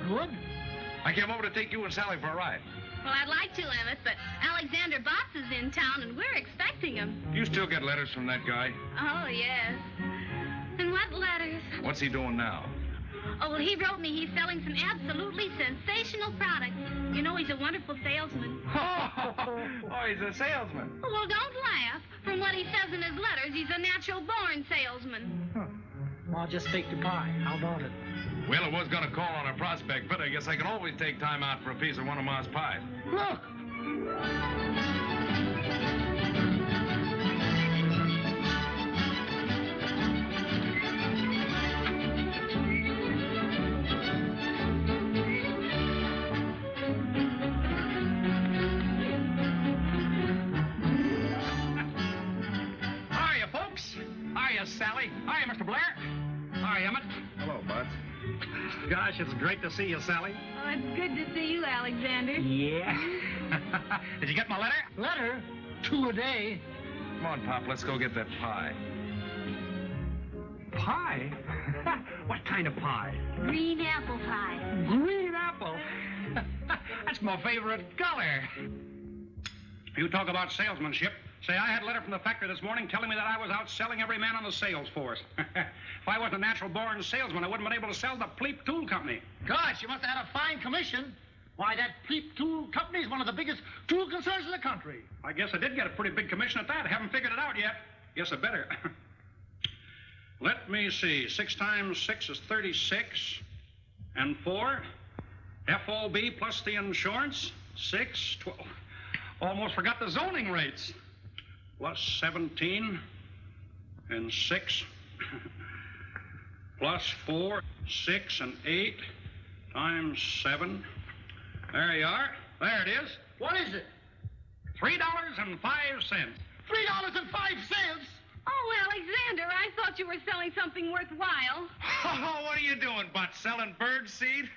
good. I came over to take you and Sally for a ride. Well, I'd like to, Emmett, but Alexander Botts is in town, and we're expecting him. You still get letters from that guy? Oh, yes. And what letters? What's he doing now? Oh, well, he wrote me he's selling some absolutely sensational products. You know, he's a wonderful salesman. Oh, he's a salesman. Oh, well, don't laugh. From what he says in his letters, he's a natural-born salesman. Well, I'll just take the pie. How about it? Well, I was going to call on a prospect, but I guess I can always take time out for a piece of one of Ma's pies. Look! Hiya, folks. Hiya, Sally. Hiya, Mr. Blair. Hiya, Emmett. Hello, Bud. Gosh, it's great to see you, Sally. Oh, it's good to see you, Alexander. Yeah. Did you get my letter? Letter? 2 a day. Come on, Pop, let's go get that pie. Pie? What kind of pie? Green apple pie. Green apple. That's my favorite color. You talk about salesmanship. Say, I had a letter from the factory this morning telling me that I was out selling every man on the sales force. If I wasn't a natural-born salesman, I wouldn't have been able to sell the Pleep Tool Company. Gosh, you must have had a fine commission. Why, that Pleep Tool Company is one of the biggest tool concerns in the country. I guess I did get a pretty big commission at that. I haven't figured it out yet. Guess I better. Let me see. 6 times 6 is 36. And 4. FOB plus the insurance. 6, 12. Almost forgot the zoning rates. Plus 17. And 6. Plus 4, 6, and 8. Times 7. There you are. There it is. What is it? $3.05. $3.05? Oh, Alexander, I thought you were selling something worthwhile. Oh, what are you doing, Bud? Selling bird seed?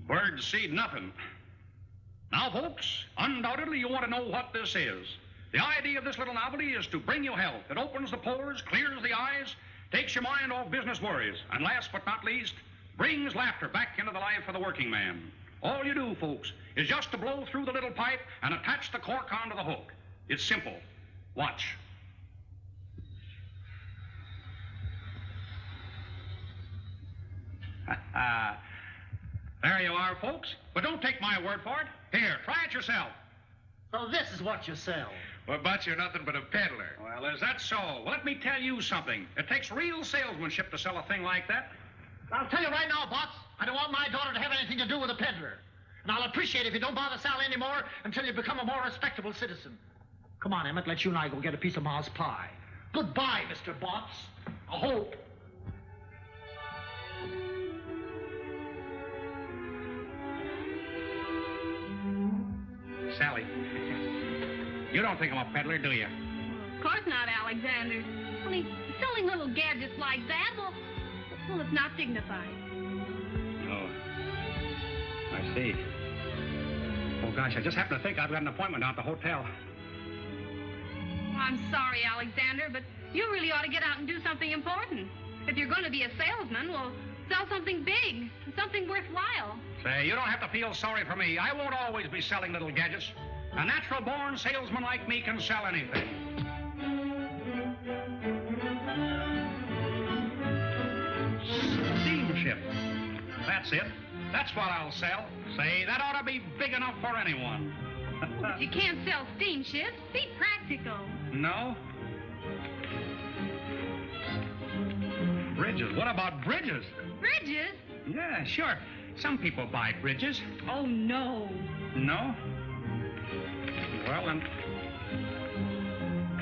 Bird seed, nothing. Now, folks, undoubtedly you want to know what this is. The idea of this little novelty is to bring you health. It opens the pores, clears the eyes, takes your mind off business worries, and last but not least, brings laughter back into the life of the working man. All you do, folks, is just to blow through the little pipe and attach the cork onto the hook. It's simple. Watch. There you are, folks. But don't take my word for it. Here, try it yourself. So this is what you sell. Well, Bud, you're nothing but a peddler. Well, is that so? Well, let me tell you something. It takes real salesmanship to sell a thing like that. I'll tell you right now, Botts, I don't want my daughter to have anything to do with a peddler. And I'll appreciate it if you don't bother Sally anymore until you become a more respectable citizen. Come on, Emmett, let you and I go get a piece of Ma's pie. Goodbye, Mr. Botts. I hope. Sally, you don't think I'm a peddler, do you? Of course not, Alexander. Only selling little gadgets like that, well, it's not dignified. Oh, I see. Oh, gosh, I just happened to think I've got an appointment down at the hotel. Well, I'm sorry, Alexander, but you really ought to get out and do something important. If you're going to be a salesman, well, sell something big, something worthwhile. Say, you don't have to feel sorry for me. I won't always be selling little gadgets. A natural-born salesman like me can sell anything. Steamship. That's it. That's what I'll sell. Say, that ought to be big enough for anyone. But you can't sell steamships. Be practical. No? Bridges. What about bridges? Bridges? Yeah, sure. Some people buy bridges. Oh, no. No? Well, then,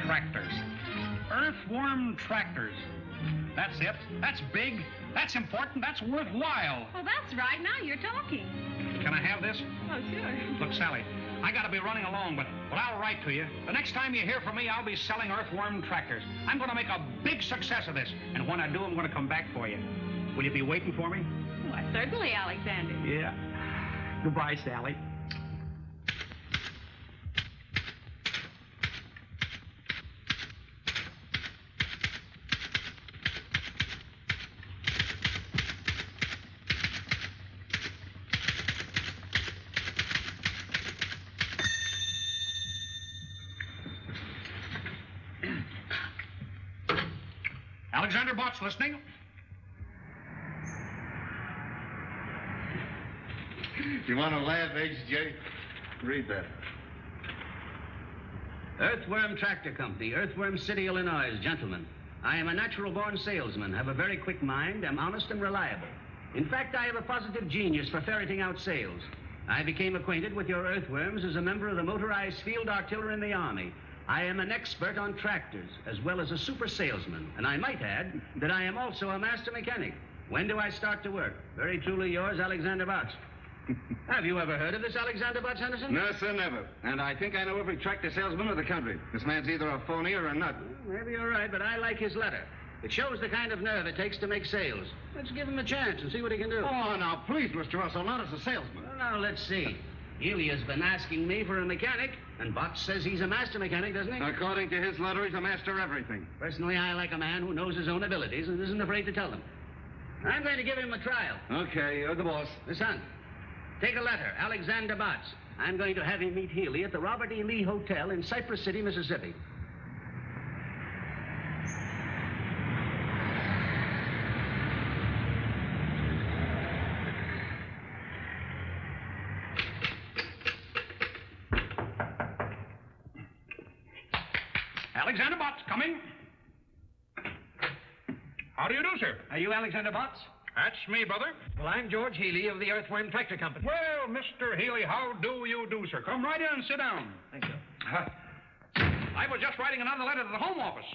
tractors. Earthworm tractors. That's it. That's big. That's important. That's worthwhile. Oh, that's right. Now you're talking. Can I have this? Oh, sure. Look, Sally, I gotta be running along, but I'll write to you. The next time you hear from me, I'll be selling earthworm tractors. I'm gonna make a big success of this, and when I do, I'm gonna come back for you. Will you be waiting for me? Why, certainly, Alexander. Yeah. Goodbye, Sally. Alexander Bott's listening. You want to laugh, H.J.? Read that. Earthworm Tractor Company, Earthworm City, Illinois. Gentlemen, I am a natural-born salesman, have a very quick mind, am honest and reliable. In fact, I have a positive genius for ferreting out sales. I became acquainted with your earthworms as a member of the motorized field artillery in the Army. I am an expert on tractors, as well as a super salesman, and I might add that I am also a master mechanic. When do I start to work? Very truly yours, Alexander Botts. Have you ever heard of this Alexander Botts, Henderson? No, sir, never. And I think I know every tractor salesman of the country. This man's either a phony or a nut. Well, maybe you're right, but I like his letter. It shows the kind of nerve it takes to make sales. Let's give him a chance and see what he can do. Oh, now, please, Mr. Russell, not as a salesman. Well, now, let's see. Ilya's been asking me for a mechanic, and Botts says he's a master mechanic, doesn't he? According to his letter, he's a master of everything. Personally, I like a man who knows his own abilities and isn't afraid to tell them. I'm going to give him a trial. Okay, you're the boss. Son, take a letter, Alexander Botts. I'm going to have him meet Healy at the Robert E. Lee Hotel in Cypress City, Mississippi. Alexander Botts, coming. How do you do, sir? Are you Alexander Botts? That's me, brother. Well, I'm George Healy of the Earthworm Tractor Company. Well, Mr. Healy, how do you do, sir? Come right in and sit down. Thank you. I was just writing another letter to the Home Office.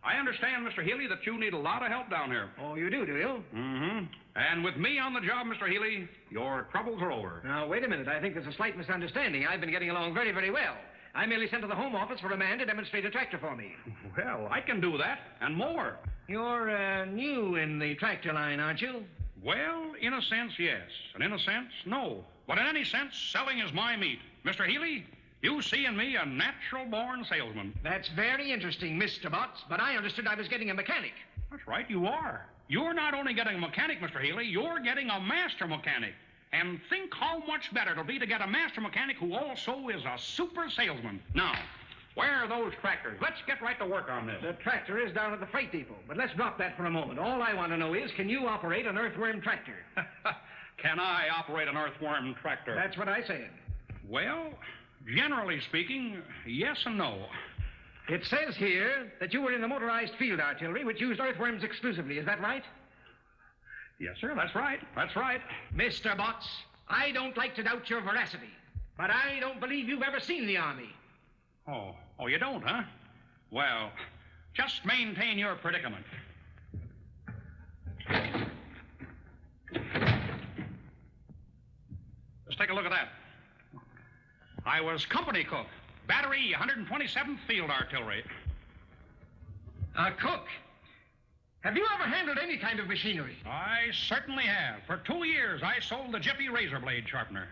I understand, Mr. Healy, that you need a lot of help down here. Oh, you do you? Mm-hmm. And with me on the job, Mr. Healy, your troubles are over. Now, wait a minute. I think there's a slight misunderstanding. I've been getting along very, very well. I merely sent to the Home Office for a man to demonstrate a tractor for me. Well, I can do that, and more. You're new in the tractor line, aren't you? Well, in a sense, yes. And in a sense, no. But in any sense, selling is my meat. Mr. Healy, you see in me a natural-born salesman. That's very interesting, Mr. Botts, but I understood I was getting a mechanic. That's right, you are. You're not only getting a mechanic, Mr. Healy, you're getting a master mechanic. And think how much better it'll be to get a master mechanic who also is a super salesman. Now, where are those tractors? Let's get right to work on this. The tractor is down at the freight depot, but let's drop that for a moment. All I want to know is, can you operate an earthworm tractor? Can I operate an earthworm tractor? That's what I said. Well, generally speaking, yes and no. It says here that you were in the motorized field artillery, which used earthworms exclusively. Is that right? Yes, sir, that's right. That's right. Mr. Botts, I don't like to doubt your veracity, but I don't believe you've ever seen the Army. Oh, you don't, huh? Well, just maintain your predicament. Just take a look at that. I was company cook, battery 127th Field Artillery. A cook? Have you ever handled any kind of machinery? I certainly have. For 2 years, I sold the Jiffy razor blade sharpener.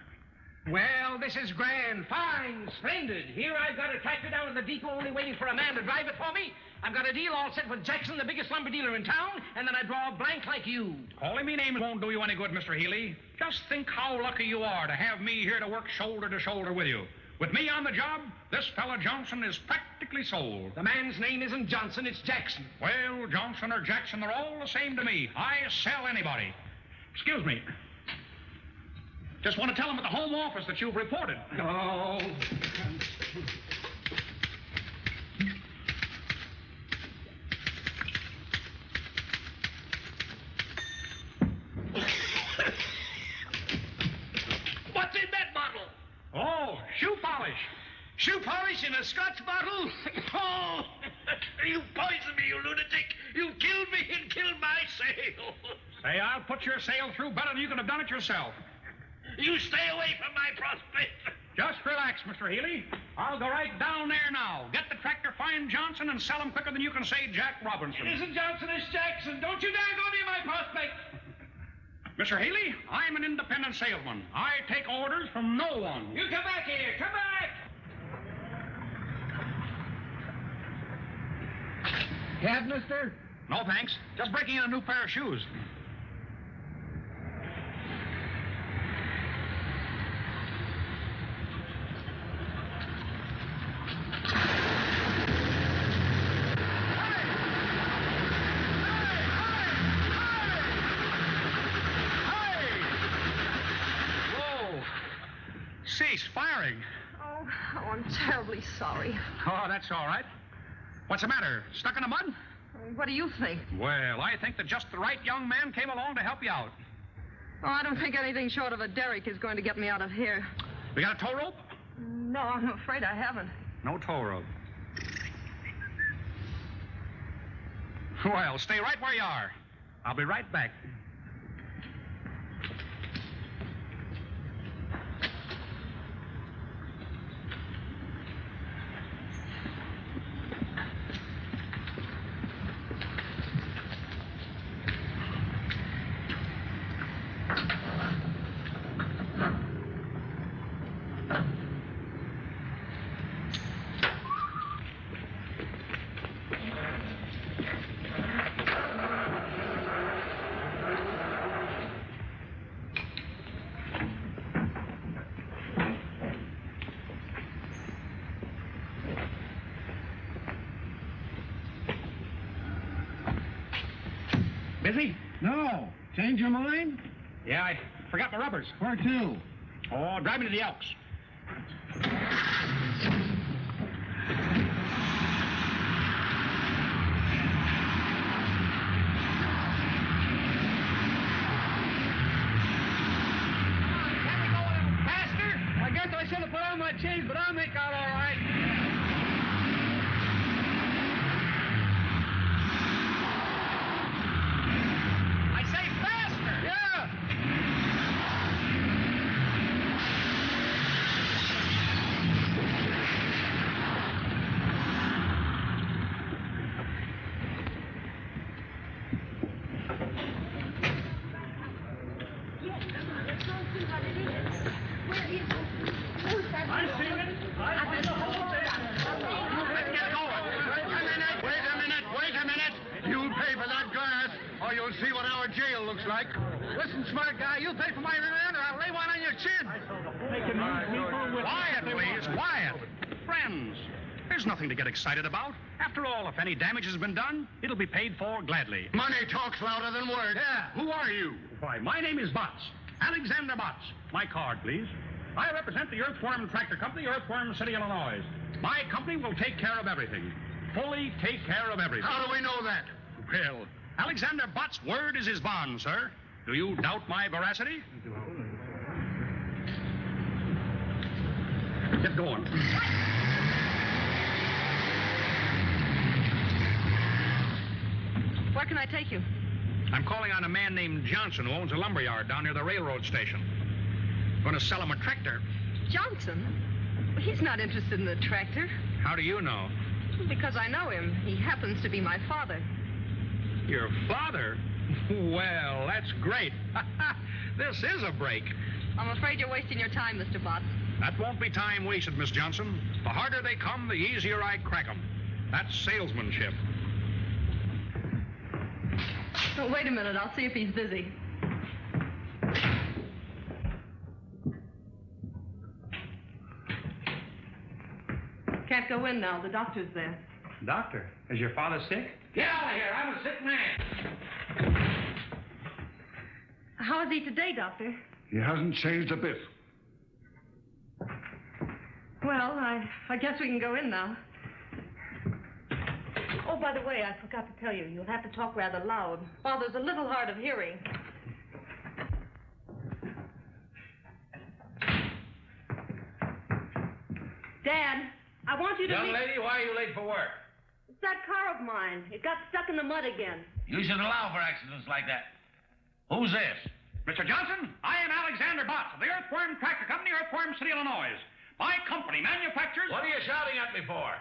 Well, this is grand, fine, splendid. Here I've got a tractor down at the depot only waiting for a man to drive it for me. I've got a deal all set with Jackson, the biggest lumber dealer in town, and then I draw a blank like you. Calling me names won't do you any good, Mr. Healy. Just think how lucky you are to have me here to work shoulder to shoulder with you. With me on the job, this fella Johnson is practically sold. The man's name isn't Johnson, it's Jackson. Well, Johnson or Jackson, they're all the same to me. I sell anybody. Excuse me. Just want to tell them at the Home Office that you've reported. Oh. What's in that bottle? Oh, shoe polish. Shoe polish in a Scotch bottle? Oh, you poisoned me, you lunatic. You killed me and killed my sale. Say, I'll put your sale through better than you could have done it yourself. You stay away from my prospect. Just relax, Mr. Healy. I'll go right down there now. Get the tractor, find Johnson, and sell him quicker than you can say Jack Robinson. It isn't Johnson, it's Jackson. Don't you dare go near my prospect. Mr. Healy, I'm an independent salesman. I take orders from no one. You come back here. Come back. Cab, mister? No, thanks. Just breaking in a new pair of shoes. cease firing. Oh, I'm terribly sorry. Oh, that's all right. What's the matter? Stuck in the mud? What do you think? Well, I think that just the right young man came along to help you out. Oh, I don't think anything short of a derrick is going to get me out of here. We got a tow rope? No, I'm afraid I haven't. No tow rope. Well, stay right where you are. I'll be right back. Busy? No. Change your mind? Yeah, I forgot the rubbers. Where to? Oh, drive me to the Elks. I guess I should have put on my chains, but I'll make out all right. I say faster! Yeah. You'll see what our jail looks like. Listen, smart guy, you pay for my remand or I'll lay one on your chin. Quiet, please, quiet. Friends, there's nothing to get excited about. After all, if any damage has been done, it'll be paid for gladly. Money talks louder than words. Yeah. Who are you? Why, my name is Botts. Alexander Botts. My card, please. I represent the Earthworm Tractor Company, Earthworm City, Illinois. My company will take care of everything. Fully take care of everything. How do we know that? Well, Alexander Botts' word is his bond, sir. Do you doubt my veracity? Get going. Where can I take you? I'm calling on a man named Johnson who owns a lumber yard down near the railroad station. Going to sell him a tractor. Johnson? He's not interested in the tractor. How do you know? Because I know him. He happens to be my father. Your father? Well, that's great. This is a break. I'm afraid you're wasting your time, Mr. Botts. That won't be time wasted, Miss Johnson. The harder they come, the easier I crack them. That's salesmanship. Oh, wait a minute. I'll see if he's busy. Can't go in now. The doctor's there. Doctor, is your father sick? Get out of here. I'm a sick man. How is he today, Doctor? He hasn't changed a bit. Well, I guess we can go in now. Oh, by the way, I forgot to tell you, you'll have to talk rather loud. Father's a little hard of hearing. Dad, I want you to Young lady, why are you late for work? It's that car of mine. It got stuck in the mud again. You should allow for accidents like that. Who's this? Mr. Johnson, I am Alexander Botts of the Earthworm Tractor Company, Earthworm City, Illinois. My company manufactures... What are you shouting at me for?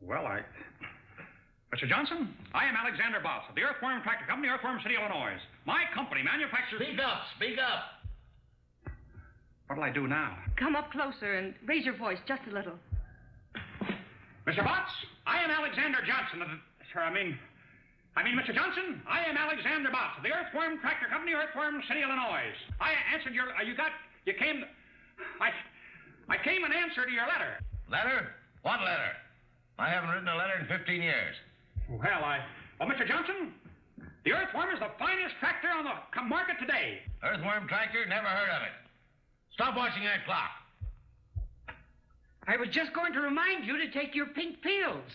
Well, Mr. Johnson, I am Alexander Botts of the Earthworm Tractor Company, Earthworm City, Illinois. My company manufactures... Speak up, speak up. What'll I do now? Come up closer and raise your voice just a little. Mr. Botts, I am Alexander Johnson of the... Mr. Johnson, I am Alexander Botts of the Earthworm Tractor Company, Earthworm City, Illinois. I answered your... I came in answer to your letter. Letter? What letter? I haven't written a letter in 15 years. Well, Mr. Johnson, the Earthworm is the finest tractor on the market today. Earthworm tractor? Never heard of it. Stop watching that clock. I was just going to remind you to take your pink pills.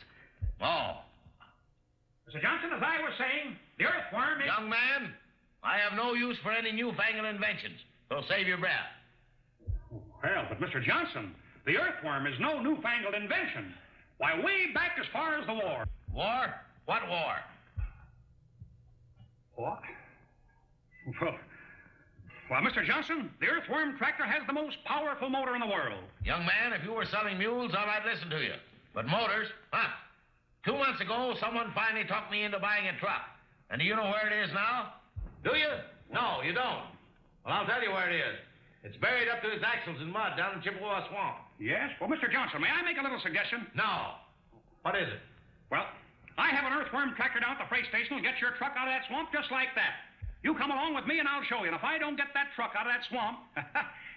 Oh. Mr. Johnson, as I was saying, the earthworm is... Young man, I have no use for any newfangled inventions, so save your breath. Well, but Mr. Johnson, the earthworm is no newfangled invention. Why, way back as far as the war. War? What war? What? Well, Mr. Johnson, the earthworm tractor has the most powerful motor in the world. Young man, if you were selling mules, I might listen to you. But motors, huh? 2 months ago, someone finally talked me into buying a truck. And do you know where it is now? Do you? No, you don't. Well, I'll tell you where it is. It's buried up to its axles in mud down in Chippewa Swamp. Yes? Well, Mr. Johnson, may I make a little suggestion? No. What is it? Well, I have an earthworm tractor down at the freight station will get your truck out of that swamp just like that. You come along with me and I'll show you. And if I don't get that truck out of that swamp,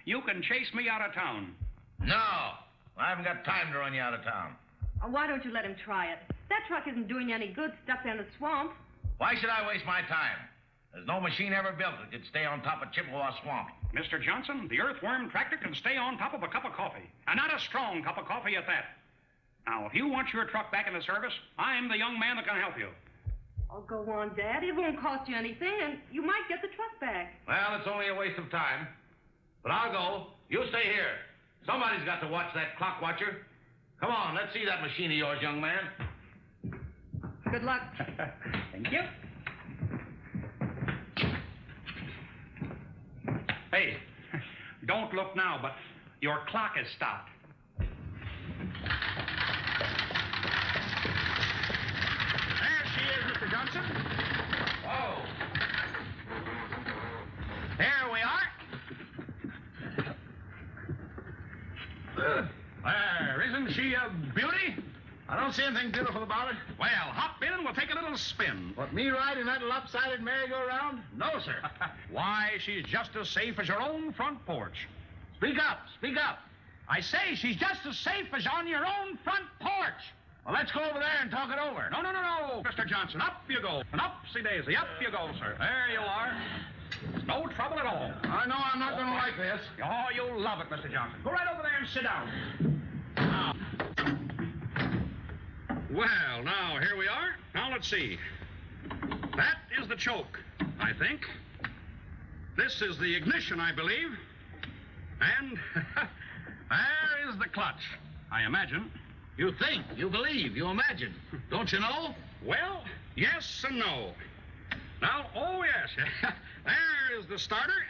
you can chase me out of town. No. I haven't got time to run you out of town. Why don't you let him try it? That truck isn't doing you any good stuck in the swamp. Why should I waste my time? There's no machine ever built that could stay on top of Chippewa Swamp. Mr. Johnson, the earthworm tractor can stay on top of a cup of coffee. And not a strong cup of coffee at that. Now, if you want your truck back in the service, I'm the young man that can help you. Oh, go on, Dad. It won't cost you anything, and you might get the truck back. Well, it's only a waste of time. But I'll go. You stay here. Somebody's got to watch that clock watcher. Come on, let's see that machine of yours, young man. Good luck. Thank you. Hey, don't look now, but your clock is stopped. There she is, Mr. Johnson. Oh. There we are. There, isn't she a beauty? I don't see anything beautiful about it. Well, hop in and we'll take a little spin. What, me riding that lopsided merry-go-round? No, sir. Why, she's just as safe as your own front porch. Speak up, speak up. I say she's just as safe as on your own front porch. Well, let's go over there and talk it over. No, Mr. Johnson. Up you go. And upsy-daisy. Up you go, sir. There you are. No trouble at all. I know I'm not going to like this. Oh, you'll love it, Mr. Johnson. Go right over there and sit down. Now. Well, now, here we are. Now, let's see. That is the choke, I think. This is the ignition, I believe. And there is the clutch, I imagine. You think, you believe, you imagine. Don't you know? Well, yes and no. Now, oh, yes. There is the starter.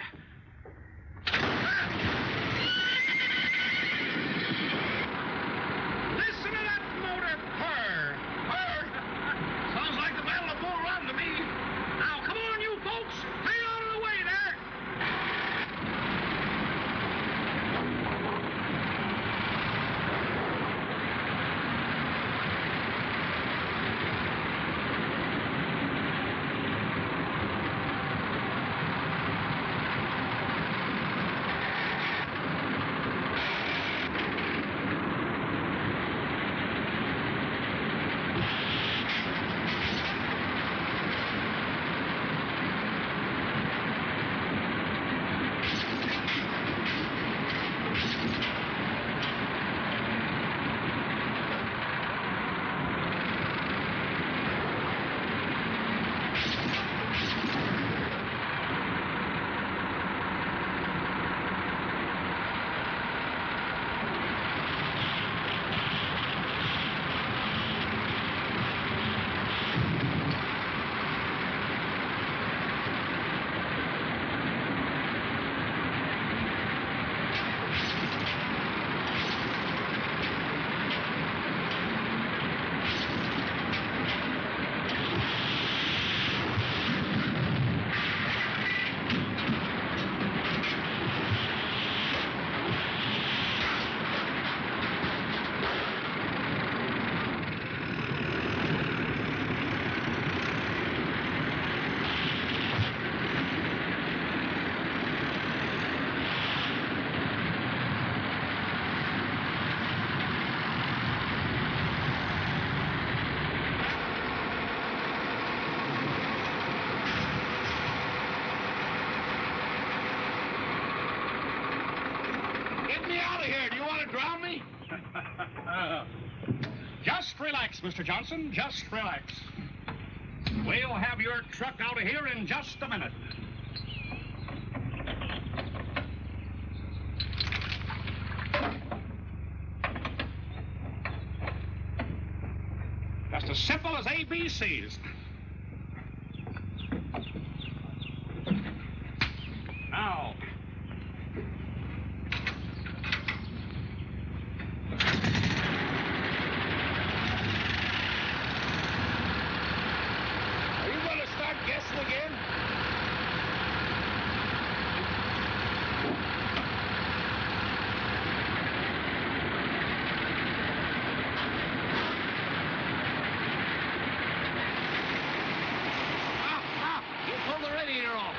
Listen to that motor purr. Purr. Sounds like the Battle of Bull Run to me. Now, come on, you folks. Clear out of the way there. Just relax, Mr. Johnson. Just relax. We'll have your truck out of here in just a minute. Just as simple as ABCs. Now. Are you going to start guessing again? You pulled the radiator off.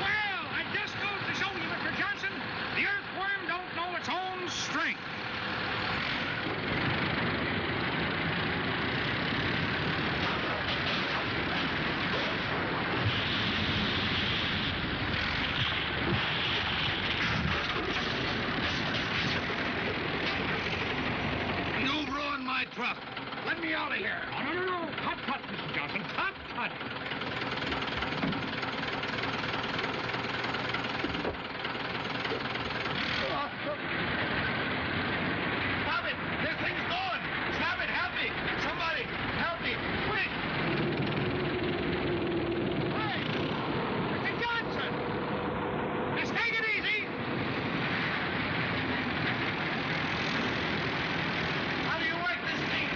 Well, it just goes to show you, Mr. Johnson, the earthworm don't know its own strength. You've ruined my truck. Let me out of here. Oh, no. Cut, Mr. Johnson. Cut. Stop it! This thing's going! Stop it! Help me! Somebody! Help me! Quick! Hey! Mr. Johnson! Just take it easy. How do you work this thing?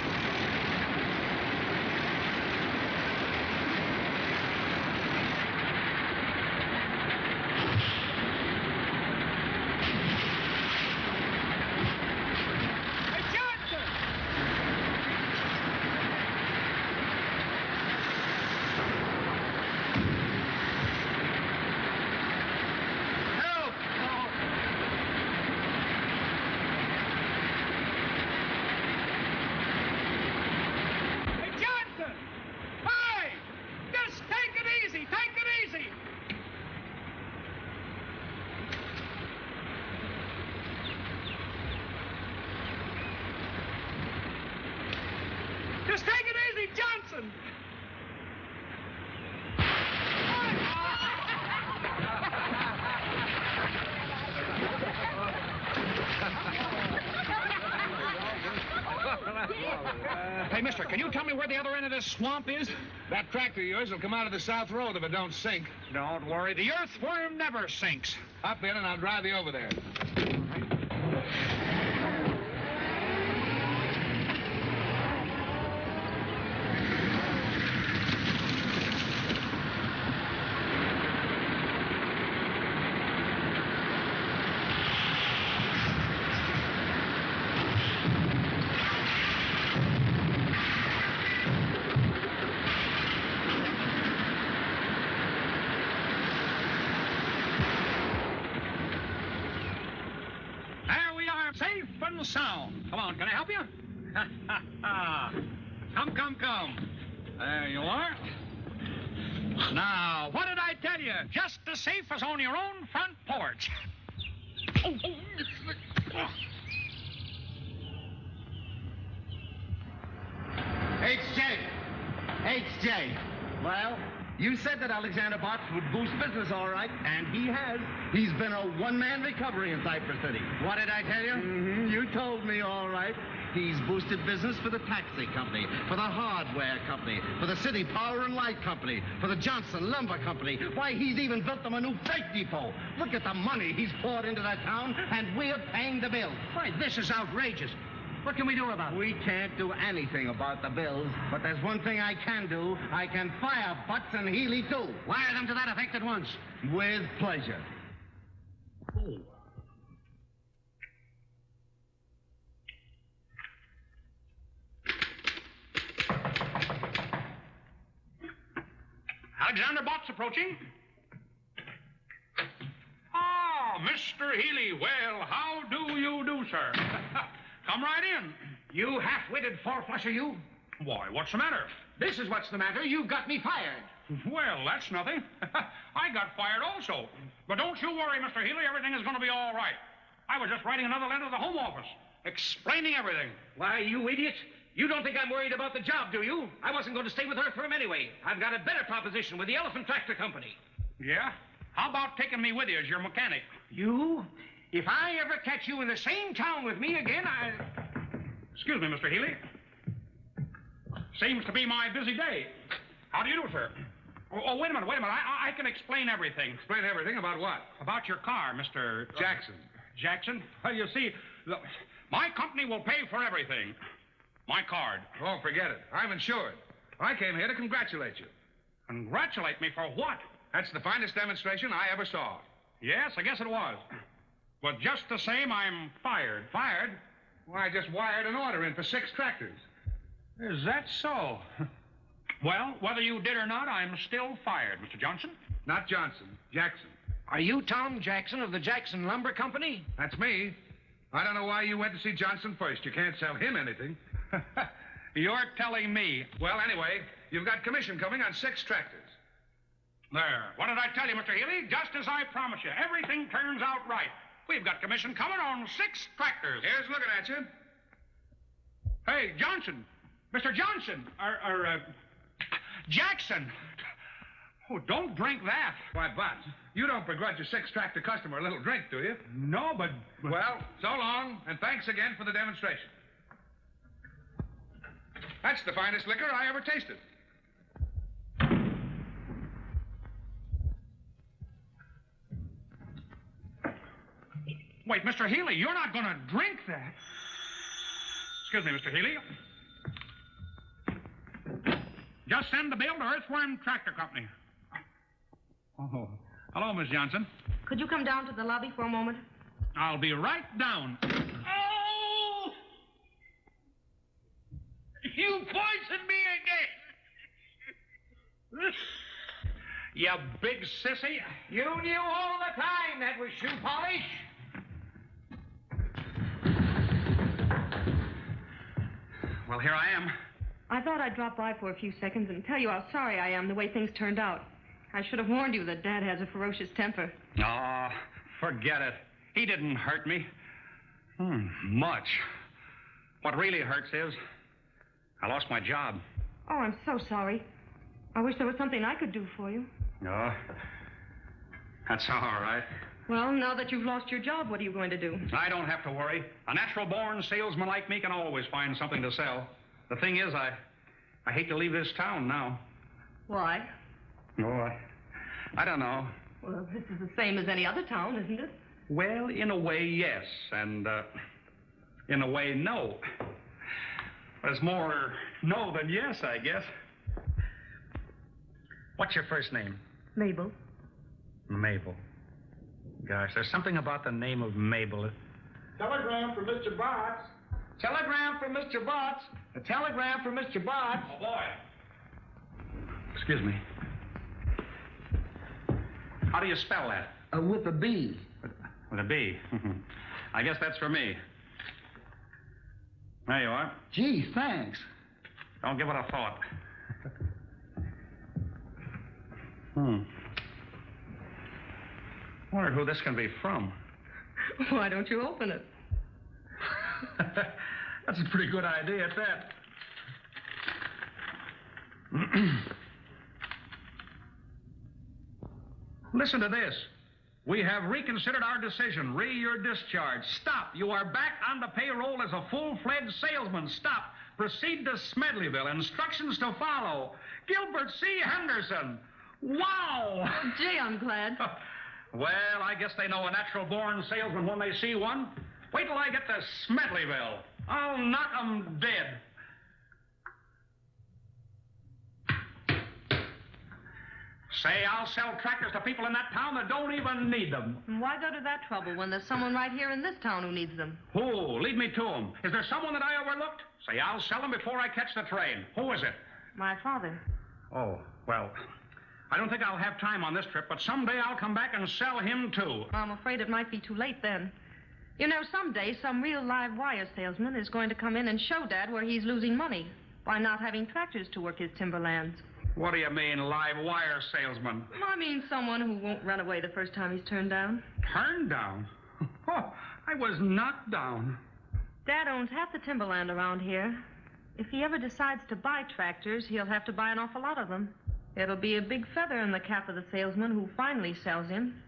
Hey, Johnson! Help! Hey, Johnson! Hey! Just take it easy. Take it easy. Just take it easy, Johnson. Hey, mister, can you tell me where the other end of this swamp is? That tractor of yours will come out of the south road if it don't sink. Don't worry, the earthworm never sinks. Hop in and I'll drive you over there. There we are, safe and sound. Come on, can I help you? Come. There you are. Now, what did I tell you? Just as safe as on your own front porch. H.J. Well, you said that Alexander Botts would boost business all right, and he has. He's been a one-man recovery in Cypress City. What did I tell you? Mm-hmm. You told me all right. He's boosted business for the taxi company, for the hardware company, for the city power and light company, for the Johnson Lumber Company. Why, he's even built them a new freight depot. Look at the money he's poured into that town, and we're paying the bills. Why, this is outrageous. What can we do about it? We can't do anything about the bills, but there's one thing I can do. I can fire Butts and Healy, too. Wire them to that effect at once. With pleasure. Alexander Botts approaching. Ah, Mr. Healy. Well, how do you do, sir? Come right in. You half-witted four-flusher, you. Why, what's the matter? This is what's the matter. You've got me fired. Well, that's nothing. I got fired also. But don't you worry, Mr. Healy. Everything is going to be all right. I was just writing another letter to the Home Office, explaining everything. Why, you idiot. You don't think I'm worried about the job, do you? I wasn't going to stay with Earthworm anyway. I've got a better proposition with the Elephant Tractor Company. Yeah? How about taking me with you as your mechanic? You? If I ever catch you in the same town with me again, Excuse me, Mr. Healy. Seems to be my busy day. How do you do, sir? Oh, wait a minute. I can explain everything. Explain everything about what? About your car, Mr. Jackson. Jackson? Well, you see, my company will pay for everything. My card. Oh, forget it. I'm insured. I came here to congratulate you. Congratulate me for what? That's the finest demonstration I ever saw. Yes, I guess it was. But just the same, I'm fired. Fired? Why, I just wired an order in for 6 tractors. Is that so? Well, whether you did or not, I'm still fired, Mr. Johnson. Not Johnson, Jackson. Are you Tom Jackson of the Jackson Lumber Company? That's me. I don't know why you went to see Johnson first. You can't sell him anything. You're telling me. Well, anyway, you've got commission coming on 6 tractors. There. What did I tell you, Mr. Healy? Just as I promised you. Everything turns out right. We've got commission coming on 6 tractors. Here's looking at you. Hey, Johnson. Mr. Johnson. Jackson. Oh, don't drink that. Why, Butts, you don't begrudge a 6-tractor customer a little drink, do you? No, but... Well, so long, and thanks again for the demonstration. That's the finest liquor I ever tasted. Wait, Mr. Healy, you're not going to drink that. Excuse me, Mr. Healy. Just send the bill to Earthworm Tractor Company. Oh, hello, Miss Johnson. Could you come down to the lobby for a moment? I'll be right down. Oh! You poisoned me again. You big sissy. You knew all the time that was shoe polish. Well, here I am. I thought I'd drop by for a few seconds and tell you how sorry I am the way things turned out. I should have warned you that Dad has a ferocious temper. Oh, forget it. He didn't hurt me. Much. What really hurts is I lost my job. Oh, I'm so sorry. I wish there was something I could do for you. Oh, that's all right. Well, now that you've lost your job, what are you going to do? I don't have to worry. A natural-born salesman like me can always find something to sell. The thing is, I hate to leave this town now. Why? Oh, I don't know. Well, this is the same as any other town, isn't it? Well, in a way, yes. And, in a way, no. There's more no than yes, I guess. What's your first name? Mabel. Mabel. Gosh, there's something about the name of Mabel. Telegram for Mr. Botts. Telegram from Mr. Botts. A telegram from Mr. Botts. Oh, boy. Excuse me. How do you spell that? With a B. With a B. I guess that's for me. There you are. Gee, thanks. Don't give it a thought. Wonder who this can be from. Why don't you open it? That's a pretty good idea at that. Listen to this. We have reconsidered our decision. You're discharged. Stop. You are back on the payroll as a full-fledged salesman. Stop. Proceed to Smedleyville. Instructions to follow. Gilbert C. Henderson. Wow. Gee, I'm glad. Well, I guess they know a natural-born salesman when they see one. Wait till I get to Smedleyville. I'll knock 'em dead. Say, I'll sell tractors to people in that town that don't even need them. And why go to that trouble when there's someone right here in this town who needs them? Who? Lead me to him. Is there someone that I overlooked? Say, I'll sell them before I catch the train. Who is it? My father. Oh, well, I don't think I'll have time on this trip, but someday I'll come back and sell him, too. I'm afraid it might be too late then. You know, someday some real live wire salesman is going to come in and show Dad where he's losing money by not having tractors to work his timberlands. What do you mean, live wire salesman? I mean someone who won't run away the first time he's turned down. Turned down? Oh, I was knocked down. Dad owns half the timberland around here. If he ever decides to buy tractors, he'll have to buy an awful lot of them. It'll be a big feather in the cap of the salesman who finally sells him.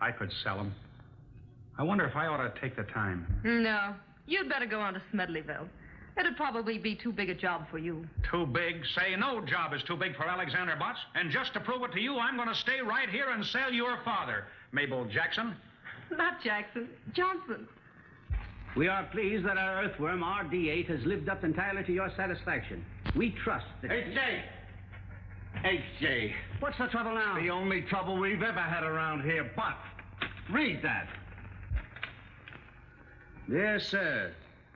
I could sell them. I wonder if I ought to take the time. No. You'd better go on to Smedleyville. It'd probably be too big a job for you. Too big? Say no job is too big for Alexander Botts. And just to prove it to you, I'm going to stay right here and sell your father, Mabel Jackson. Not Jackson. Johnson. We are pleased that our Earthworm, RD8, has lived up entirely to your satisfaction. We trust that... H.J. What's the trouble now? The only trouble we've ever had around here, but read that. Yes, sir.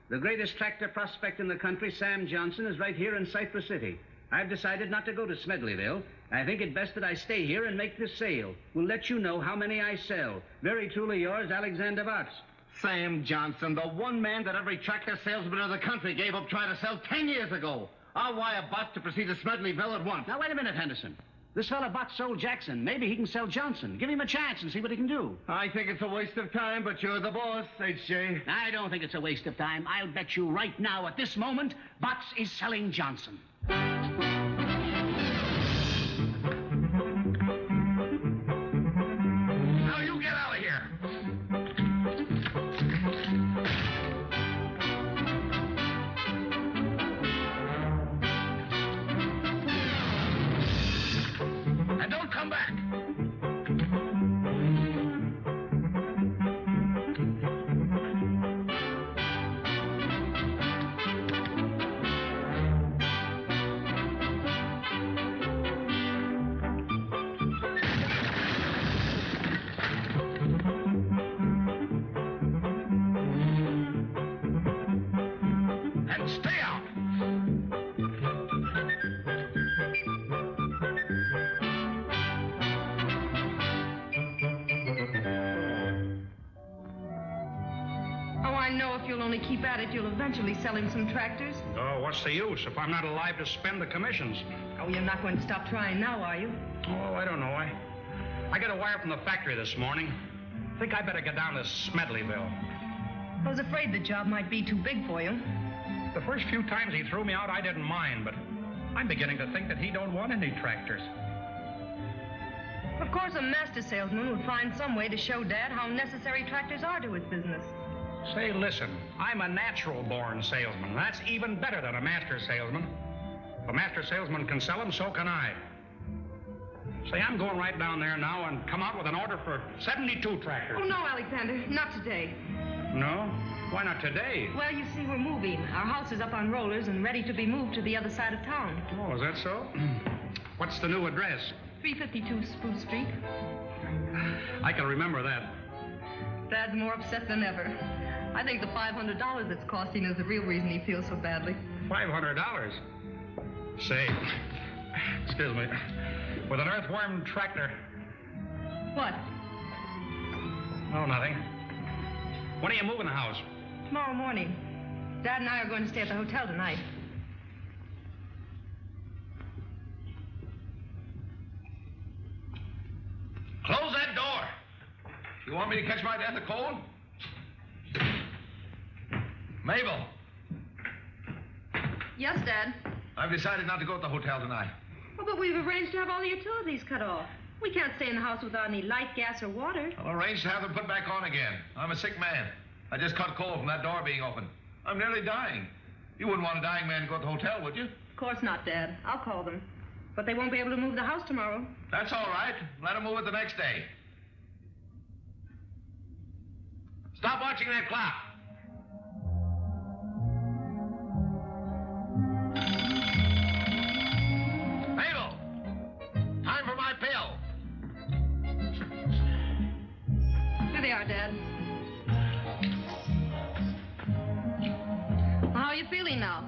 The greatest tractor prospect in the country, Sam Johnson, is right here in Cypress City. I've decided not to go to Smedleyville. I think it best that I stay here and make this sale. We'll let you know how many I sell. Very truly yours, Alexander Botts. Sam Johnson, the one man that every tractor salesman in the country gave up trying to sell 10 years ago. I'll wire Botts to proceed to Smedleyville at once. Now, wait a minute, Henderson. This fella Botts sold Jackson. Maybe he can sell Johnson. Give him a chance and see what he can do. I think it's a waste of time, but you're the boss, H.J. I don't think it's a waste of time. I'll bet you right now, at this moment, Botts is selling Johnson. Now, you get out of here. And don't come back. And stay out. Oh, I know if you'll only keep at it, you'll eventually sell him some tractors. Oh, what's the use if I'm not alive to spend the commissions? Oh, you're not going to stop trying now, are you? Oh, I don't know. I got a wire from the factory this morning. Think I better get down to Smedleyville. I was afraid the job might be too big for you. The first few times he threw me out, I didn't mind, but I'm beginning to think that he don't want any tractors. Of course, a master salesman would find some way to show Dad how necessary tractors are to his business. Say, listen, I'm a natural-born salesman. That's even better than a master salesman. If a master salesman can sell them, so can I. Say, I'm going right down there now and come out with an order for 72 tractors. Oh, no, Alexander, not today. No? Why not today? Well, you see, we're moving. Our house is up on rollers and ready to be moved to the other side of town. Oh, is that so? What's the new address? 352 Spruce Street. I can remember that. Dad's more upset than ever. I think the $500 it's costing is the real reason he feels so badly. $500? Say, excuse me, with an Earthworm tractor. What? Oh, nothing. When are you moving the house? Tomorrow morning. Dad and I are going to stay at the hotel tonight. Close that door. You want me to catch my death of cold? Mabel, Yes, Dad. I've decided not to go to the hotel tonight. Oh, but we've arranged to have all the utilities cut off. We can't stay in the house without any light, gas, or water. I'll arrange to have them put back on again. I'm a sick man. I just caught cold from that door being open. I'm nearly dying. You wouldn't want a dying man to go to the hotel, would you? Of course not, Dad. I'll call them. But they won't be able to move the house tomorrow. That's all right. Let them move it the next day. Stop watching that clock. Mabel, time for my pill. Here they are, Dad. How are you feeling now?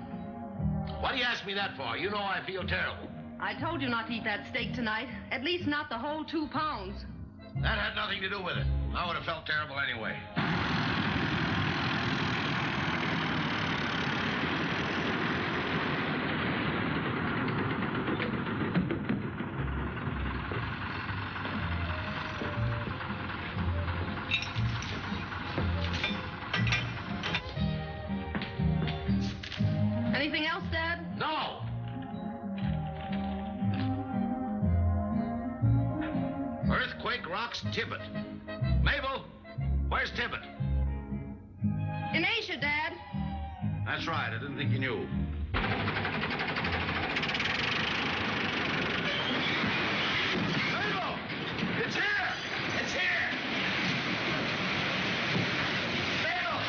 What do you ask me that for? You know I feel terrible. I told you not to eat that steak tonight. At least not the whole 2 pounds. That had nothing to do with it. I would have felt terrible anyway. Anything else, Dad? No. Earthquake rocks Tibbet. Mabel, where's Tibbet? In Asia, Dad. That's right. I didn't think you knew. Mabel! It's here! It's here! Mabel!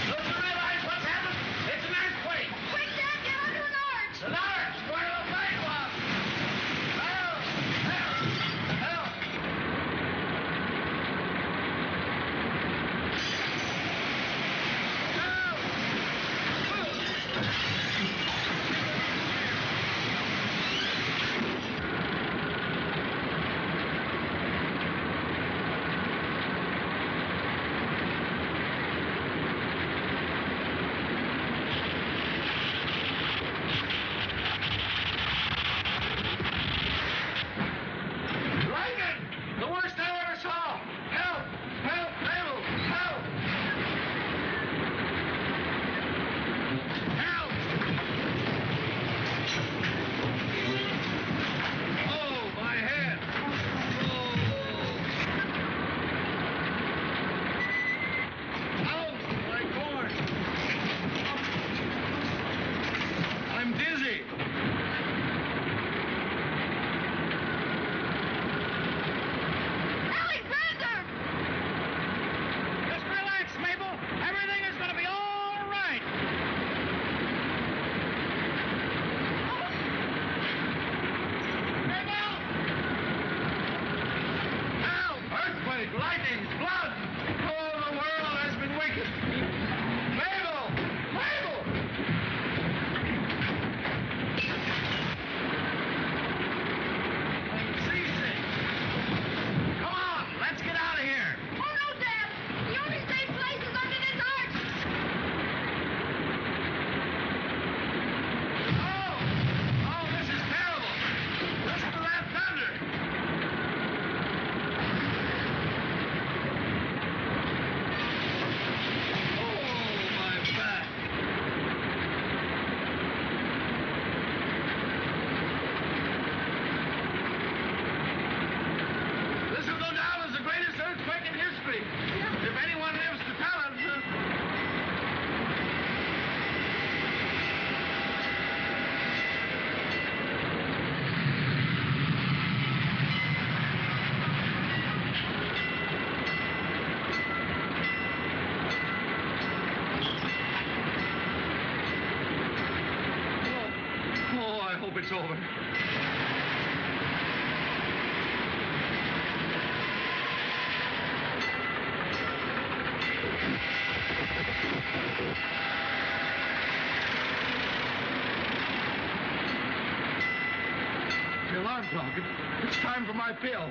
Don't you realize what's happened? It's an earthquake! Quick, Dad, get under an arch! An arch! Where the plane was! Help! Help! Help! Raymond! The worst I ever saw! Help! Help! Mabel! Help! Help! Oh, my head! Oh, my corn! I'm dizzy! Alexander! Just relax, Mabel. Everything is going to be all right. Mabel! Help! Earthquake! Lightning! Blood! Oh, the world has been wicked! Mabel! Mabel! I'm seasick! Come on! Let's get out of here! Oh, no, Dad! The only safe place is under this arch! Oh! Oh, this is terrible! Listen to that thunder! Oh, my back! This will go down as the greatest earthquake in history. If anyone lives to tell us. Oh, I hope it's over. The alarm clock. It's time for my pill.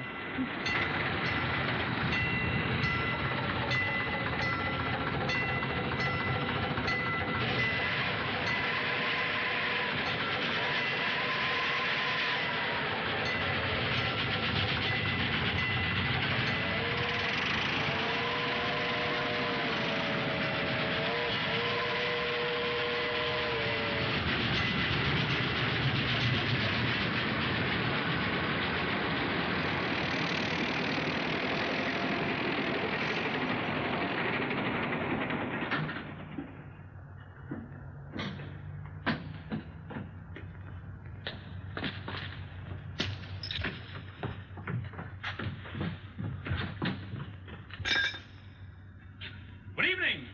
Good evening.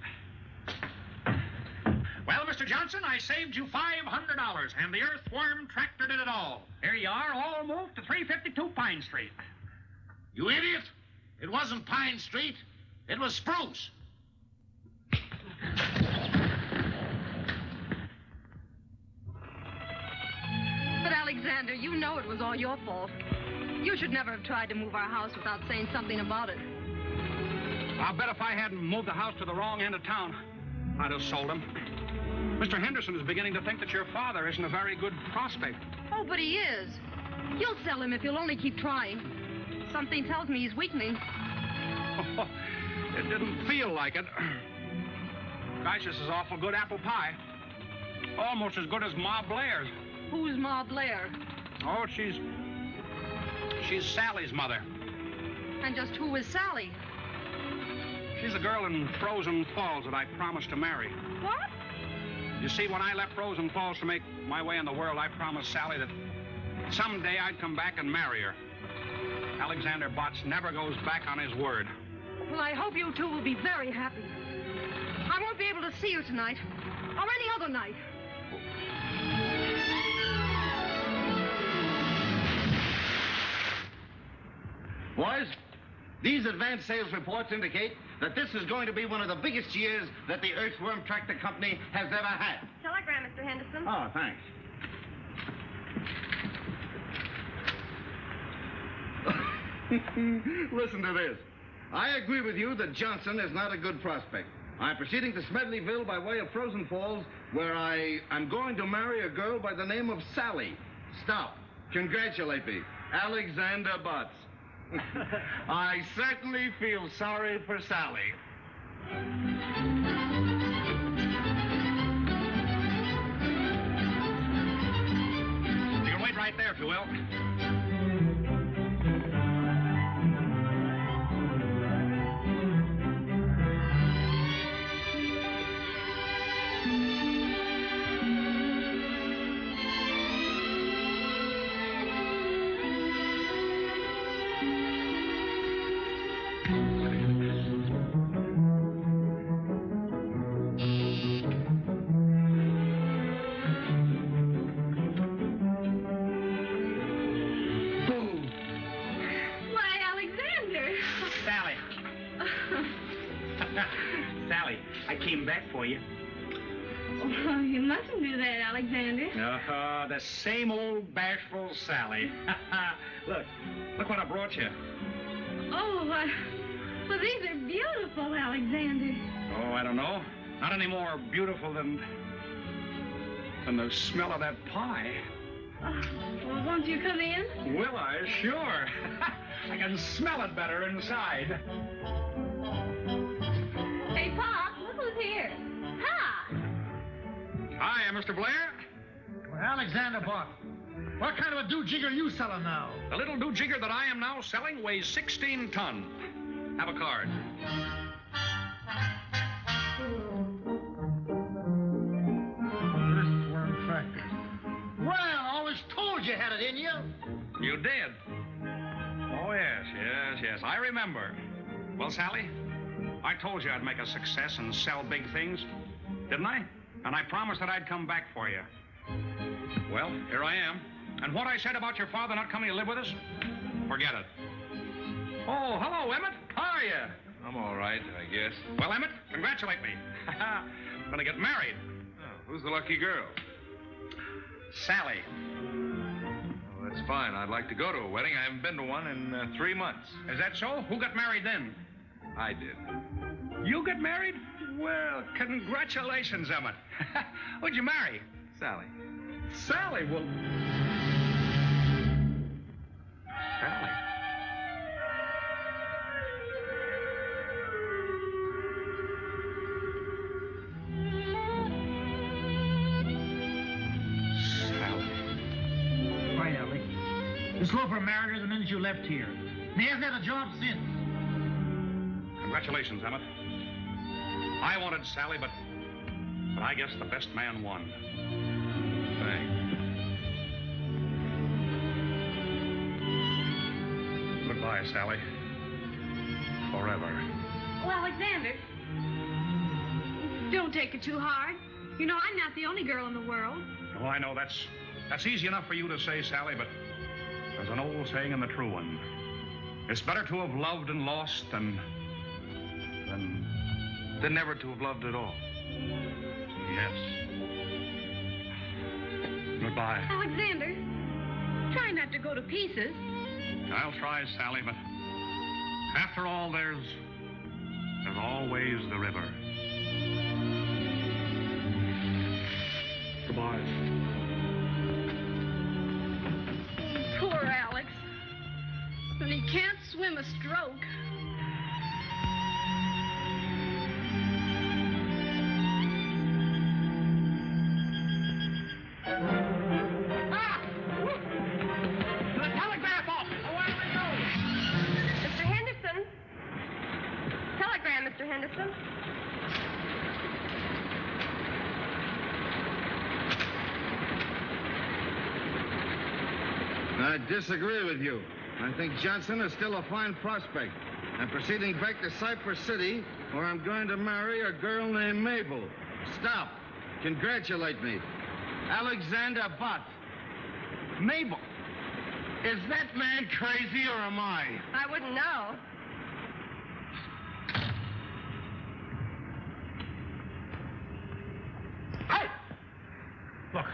Well, Mr. Johnson, I saved you $500, and the Earthworm tractor did it all. Here you are, all moved to 352 Pine Street. You idiot! It wasn't Pine Street. It was Spruce. But, Alexander, you know it was all your fault. You should never have tried to move our house without saying something about it. I'll bet if I hadn't moved the house to the wrong end of town, I'd have sold him. Mr. Henderson is beginning to think that your father isn't a very good prospect. Oh, but he is. You'll sell him if you'll only keep trying. Something tells me he's weakening. It didn't feel like it. Gosh, this is awful good apple pie. Almost as good as Ma Blair's. Who's Ma Blair? Oh, she's Sally's mother. And just who is Sally? She's a girl in Frozen Falls that I promised to marry. What? You see, when I left Frozen Falls to make my way in the world, I promised Sally that someday I'd come back and marry her. Alexander Botts never goes back on his word. Well, I hope you two will be very happy. I won't be able to see you tonight, or any other night. Boys, these advanced sales reports indicate that this is going to be one of the biggest years that the Earthworm Tractor Company has ever had. Telegram, Mr. Henderson. Oh, thanks. Listen to this. I agree with you that Johnson is not a good prospect. I'm proceeding to Smedleyville by way of Frozen Falls, where I'm going to marry a girl by the name of Sally. Stop. Congratulate me. Alexander Botts. I certainly feel sorry for Sally. You can wait right there, if you will. Sally, I came back for you. Oh, you mustn't do that, Alexander. The same old bashful Sally. Look what I brought you. Oh, well, these are beautiful, Alexander. Oh, I don't know. Not any more beautiful than the smell of that pie. Well, won't you come in? Will I? Sure. I can smell it better inside. Hey, Pop, look who's here. Hi. Hi, Mr. Blair. Well, Alexander Bott, what kind of a do-jigger are you selling now? The little do-jigger that I am now selling weighs 16 ton. Have a card. Earthworm tractors. Well, I always told you had it in you. You did? Oh, yes. I remember. Well, Sally, I told you I'd make a success and sell big things, didn't I? And I promised that I'd come back for you. Well, here I am. And what I said about your father not coming to live with us, forget it. Oh, hello, Emmett. How are you? I'm all right, I guess. Well, Emmett, congratulate me. I'm going to get married. Oh, who's the lucky girl? Sally. Oh, that's fine. I'd like to go to a wedding. I haven't been to one in 3 months. Is that so? Who got married then? I did. You get married? Well, congratulations, Emmett. Who'd you marry? Sally. Sally? Well... Sally. Why, Alec? This loafer married her the minute you left here. And he hasn't had a job since. Congratulations, Emmett. I wanted Sally, but I guess the best man won. Thanks. Goodbye, Sally. Forever. Oh, Alexander. Don't take it too hard. You know, I'm not the only girl in the world. Oh, I know. That's easy enough for you to say, Sally, but there's an old saying and the true one. It's better to have loved and lost than never to have loved at all. Yes. Goodbye. Alexander, try not to go to pieces. I'll try, Sally, but after all, there's always the river. Goodbye. Poor Alex. And he can't swim a stroke. I disagree with you. I think Johnson is still a fine prospect. I'm proceeding back to Cypress City, where I'm going to marry a girl named Mabel. Stop. Congratulate me. Alexander Bott. Mabel. Is that man crazy or am I? I wouldn't know. Hey! Look,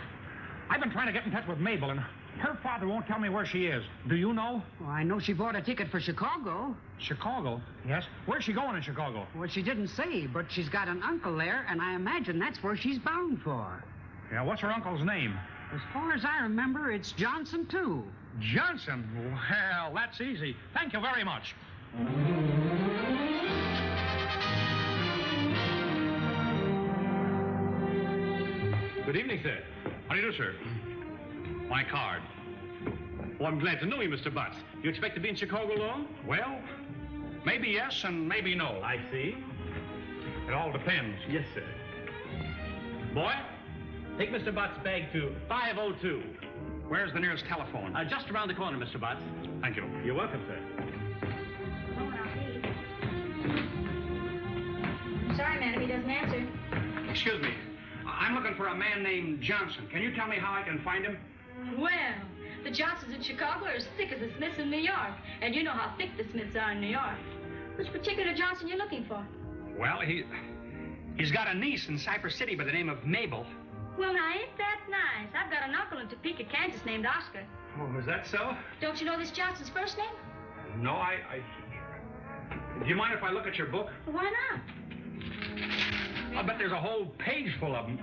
I've been trying to get in touch with Mabel, and her father won't tell me where she is. Do you know? Well, I know she bought a ticket for Chicago. Chicago? Yes. Where's she going in Chicago? Well, she didn't say, but she's got an uncle there, and I imagine that's where she's bound for. Yeah, what's her uncle's name? As far as I remember, it's Johnson, too. Johnson? Well, that's easy. Thank you very much. Good evening, sir. How do you do, sir? My card. Well, I'm glad to know you, Mr. Butts. You expect to be in Chicago long? Well, maybe yes and maybe no. I see. It all depends. Yes, sir. Boy, take Mr. Butts' bag to 502. Where's the nearest telephone? Just around the corner, Mr. Butts. Thank you. You're welcome, sir. Sorry, man, if he doesn't answer. Excuse me. I'm looking for a man named Johnson. Can you tell me how I can find him? Well, the Johnsons in Chicago are as thick as the Smiths in New York. And you know how thick the Smiths are in New York. Which particular Johnson you looking for? Well, he's got a niece in Cypress City by the name of Mabel. Well, now, ain't that nice? I've got an uncle in Topeka, Kansas named Oscar. Oh, is that so? Don't you know this Johnson's first name? No, Do you mind if I look at your book? Why not? I'll bet there's a whole page full of them.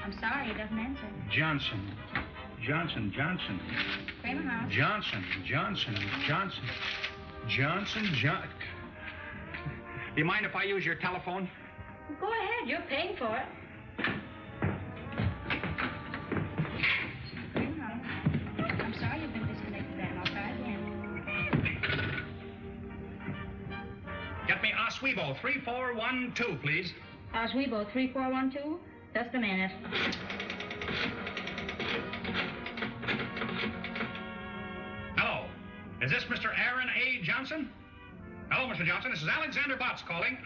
I'm sorry, he doesn't answer. Johnson. Kramer House. Johnson. Do you mind if I use your telephone? Go ahead, you're paying for it. Kramer House. I'm sorry you've been disconnected then. I'll try again. Get me Oswego 3412, please. Oswego 3412. Just a minute. Hello. Is this Mr. Aaron A. Johnson? Hello, Mr. Johnson. This is Alexander Botts calling.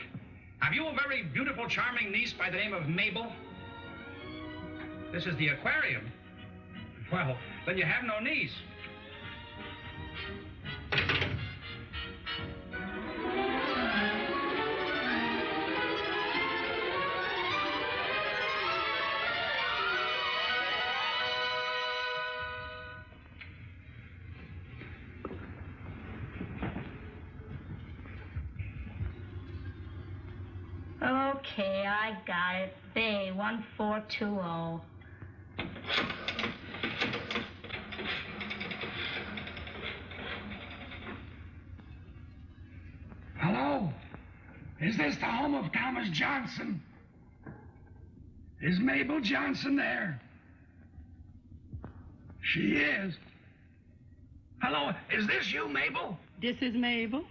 Have you a very beautiful, charming niece by the name of Mabel? This is the aquarium. Well, then you have no niece. Okay, I got it. Bay 1420. Hello? Is this the home of Thomas Johnson? Is Mabel Johnson there? She is. Hello, is this you, Mabel? This is Mabel.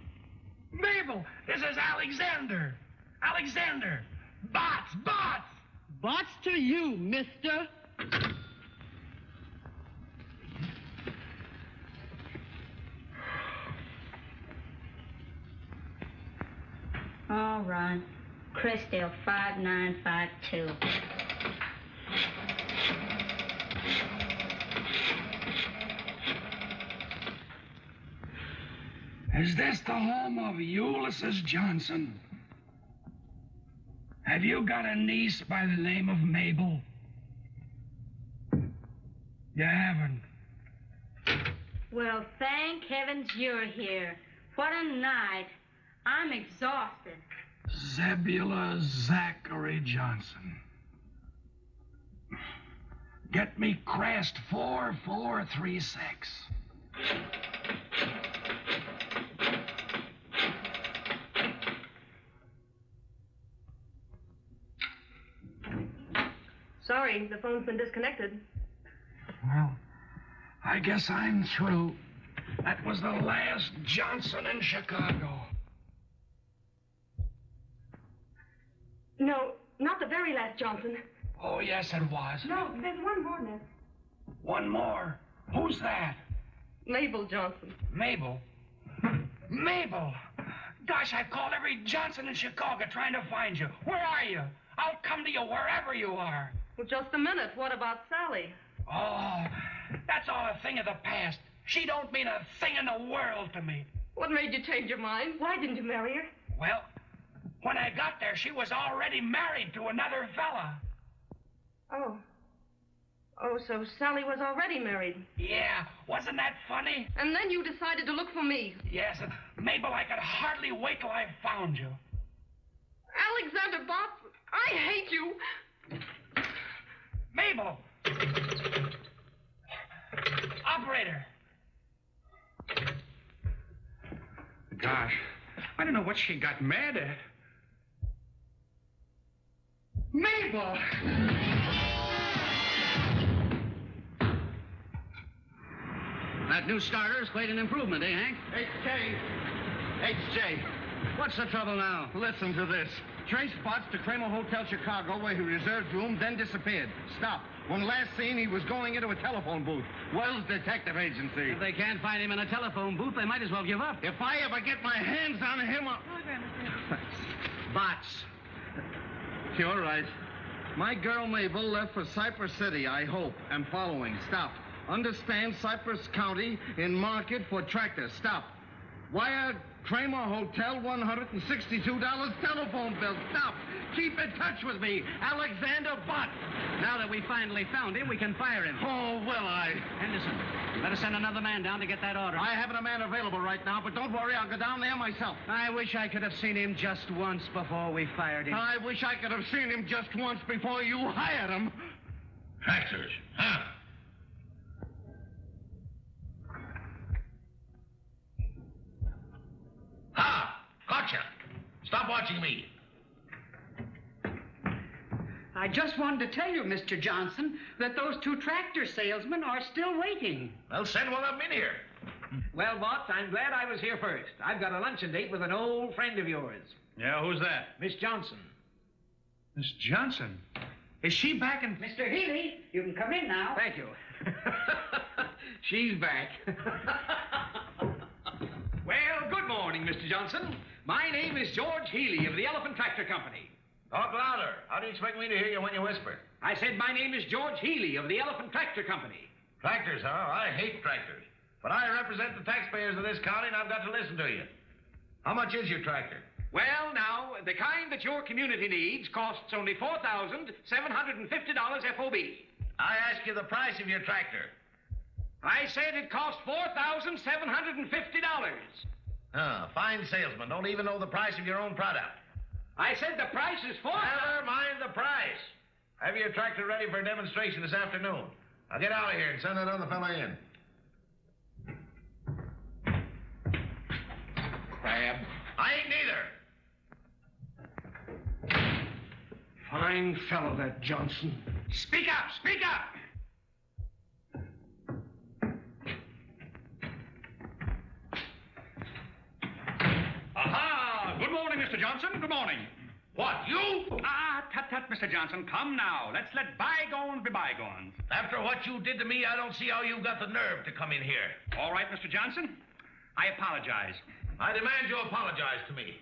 Mabel, this is Alexander. Alexander. Botts. Botts to you, mister. All right. Crestdale 5952. Is this the home of Ulysses Johnson? Have you got a niece by the name of Mabel? You haven't. Well, thank heavens you're here. What a night. I'm exhausted. Zebula Zachary Johnson. Get me Crest 4436. Sorry, the phone's been disconnected. Well, I guess I'm through. That was the last Johnson in Chicago. No, not the very last Johnson. Oh, yes, it was. No, there's one more, Miss. One more. Who's that? Mabel Johnson. Mabel? Mabel! Gosh, I've called every Johnson in Chicago trying to find you. Where are you? I'll come to you wherever you are. Well, just a minute. What about Sally? Oh, that's all a thing of the past. She don't mean a thing in the world to me. What made you change your mind? Why didn't you marry her? Well, when I got there, she was already married to another fella. Oh. Oh, so Sally was already married. Yeah, wasn't that funny? And then you decided to look for me. Yes, and Mabel, I could hardly wait till I found you. Alexander Botts, I hate you. Mabel! Operator! Gosh, I don't know what she got mad at. Mabel! That new starter's quite an improvement, eh, Hank? HJ, What's the trouble now? listen to this. Traced Botts to Kramer Hotel Chicago, where he reserved room, then disappeared. Stop. When last seen, he was going into a telephone booth. Wells Detective Agency. If they can't find him in a telephone booth, they might as well give up. If I ever get my hands on him, I'll... Bots. You're right. My girl Mabel left for Cypress City, I hope. Am following. Stop. Understand Cypress County in market for tractors. Stop. Wire Kramer Hotel, $162 telephone bill. Stop. Keep in touch with me. Alexander Botts. Now that we finally found him, we can fire him. Oh, will I? Henderson, you better send another man down to get that order. I haven't a man available right now, but don't worry, I'll go down there myself. I wish I could have seen him just once before we fired him. I wish I could have seen him just once before you hired him. Tractors, huh? Ha! Gotcha! Stop watching me. I just wanted to tell you, Mr. Johnson, that those two tractor salesmen are still waiting. Well, send one of them in here. Well, Botts, I'm glad I was here first. I've got a luncheon date with an old friend of yours. Yeah, who's that? Miss Johnson. Miss Johnson? Is she back in... Mr. Healy, you can come in now. Thank you. She's back. Well, good morning, Mr. Johnson. My name is George Healy of the Elephant Tractor Company. Talk louder. How do you expect me to hear you when you whisper? I said my name is George Healy of the Elephant Tractor Company. Tractors, huh? I hate tractors. But I represent the taxpayers of this county, and I've got to listen to you. How much is your tractor? Well, now, the kind that your community needs costs only $4,750 FOB. I ask you the price of your tractor. I said it cost $4,750. Fine salesman. Don't even know the price of your own product. I said the price is Never mind the price. Have your tractor ready for a demonstration this afternoon. Now get out of here and send that other fella in. Crab. I ain't neither. Fine fellow, that Johnson. Speak up! Speak up! Aha! Good morning, Mr. Johnson. Good morning. What, you? Tut, Mr. Johnson. Come now. Let's let bygones be bygones. After what you did to me, I don't see how you've got the nerve to come in here. All right, Mr. Johnson. I apologize. I demand you apologize to me.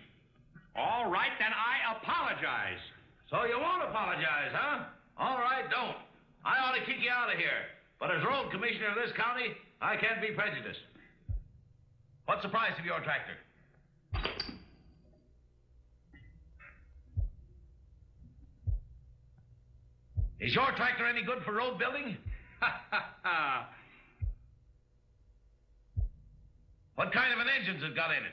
All right, then I apologize. So you won't apologize, huh? All right, don't. I ought to kick you out of here. But as road commissioner of this county, I can't be prejudiced. What's the price of your tractor? Is your tractor any good for road building? What kind of an engine's it got in it?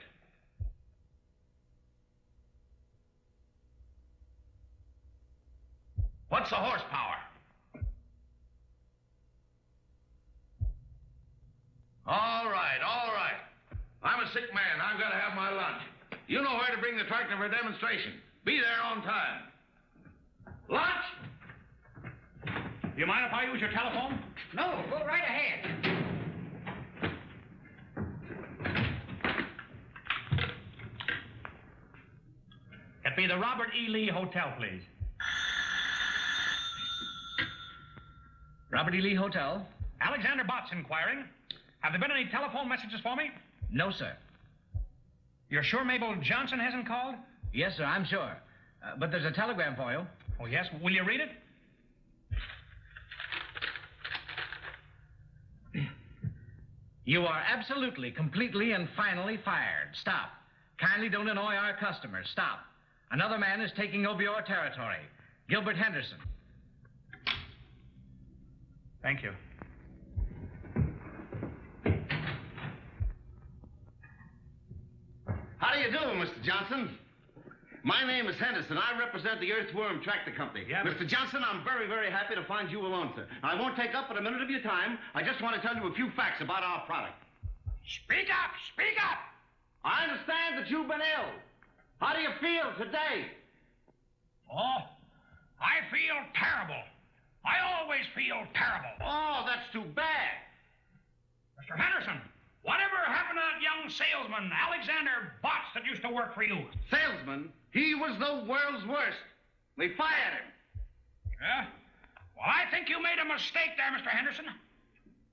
What's the horsepower? All right, all right. I'm a sick man. I've got to have my lunch. You know where to bring the tractor for a demonstration. Be there on time. Lunch? You mind if I use your telephone? No, go right ahead. It be the Robert E. Lee Hotel, please. Robert E. Lee Hotel. Alexander Bott's inquiring. Have there been any telephone messages for me? No, sir. You're sure Mabel Johnson hasn't called? Yes, sir, I'm sure. But there's a telegram for you. Oh, yes? Will you read it? You are absolutely, completely, and finally fired. Stop. Kindly don't annoy our customers. Stop. Another man is taking over your territory. Gilbert Henderson. Thank you. How do you do, Mr. Johnson? My name is Henderson. I represent the Earthworm Tractor Company. Yeah, Mr. Johnson, I'm very, very happy to find you alone, sir. I won't take up but a minute of your time. I just want to tell you a few facts about our product. Speak up! Speak up! I understand that you've been ill. How do you feel today? Oh, I feel terrible. I always feel terrible. Oh, that's too bad. Mr. Henderson, whatever happened to that young salesman, Alexander Botts, that used to work for you? Salesman? He was the world's worst. We fired him. Yeah? Well, I think you made a mistake there, Mr. Henderson.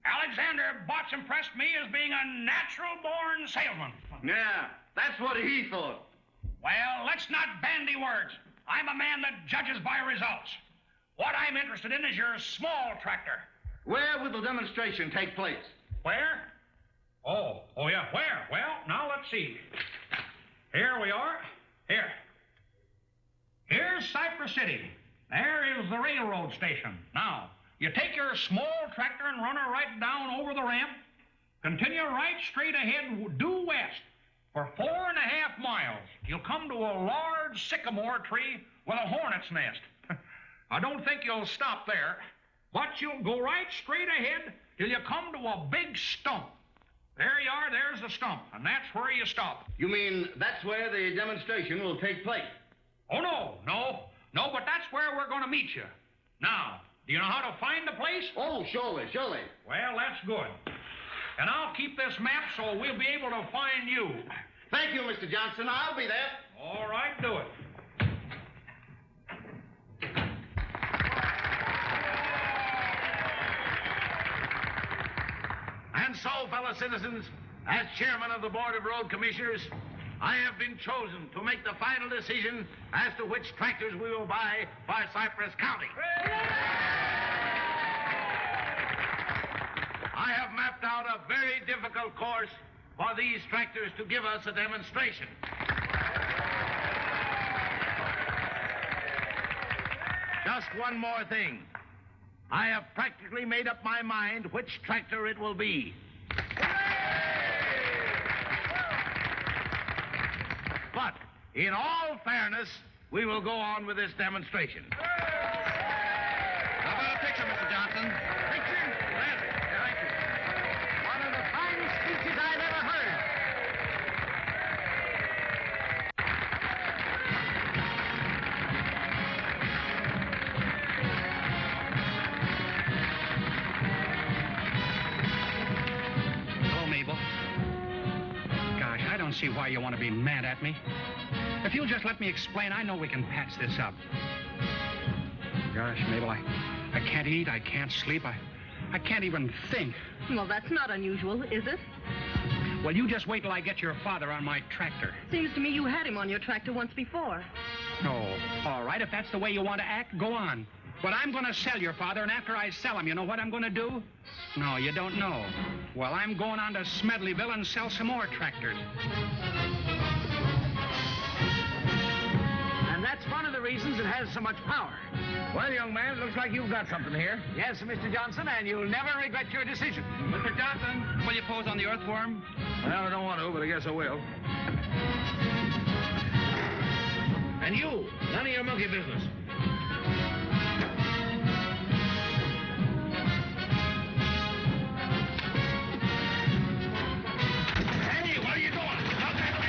Alexander Botts impressed me as being a natural-born salesman. Yeah, that's what he thought. Well, let's not bandy words. I'm a man that judges by results. What I'm interested in is your small tractor. Where will the demonstration take place? Where? Oh, yeah, where? Well, now let's see. Here we are. Here. Here's Cypress City. There is the railroad station. Now, you take your small tractor and run her right down over the ramp. Continue right straight ahead, due west. For 4.5 miles, you'll come to a large sycamore tree with a hornet's nest. I don't think you'll stop there, but you'll go right straight ahead till you come to a big stump. There you are, there's the stump, and that's where you stop. You mean that's where the demonstration will take place? Oh, no, but that's where we're going to meet you. Now, do you know how to find the place? Oh, surely. Well, that's good. And I'll keep this map so we'll be able to find you. Thank you, Mr. Johnson. I'll be there. All right, do it. And so, fellow citizens, as chairman of the Board of Road Commissioners, I have been chosen to make the final decision as to which tractors we will buy for Cypress County. I have mapped out a very difficult course for these tractors to give us a demonstration. Just one more thing. I have practically made up my mind which tractor it will be. But, in all fairness, we will go on with this demonstration. How about a picture, Mr. Johnson? Picture? Thank you. One of the finest speeches I've ever heard. Hello, Mabel. Gosh, I don't see why you want to be mad at me. If you'll just let me explain, I know we can patch this up. Gosh, Mabel, I can't eat, I can't sleep, I can't even think. Well, that's not unusual, is it? Well, you just wait till I get your father on my tractor. Seems to me you had him on your tractor once before. Oh, all right, if that's the way you want to act, go on. But I'm going to sell your father, and after I sell him, you know what I'm going to do? No, you don't know. Well, I'm going on to Smedleyville and sell some more tractors. And that's one of the reasons it has so much power. Well, young man, it looks like you've got something here. Yes, Mr. Johnson, and you'll never regret your decision. Mr. Johnson, will you pose on the Earthworm? Well, I don't want to, but I guess I will. And you, none of your monkey business. Hey, what are you doing? Not that way.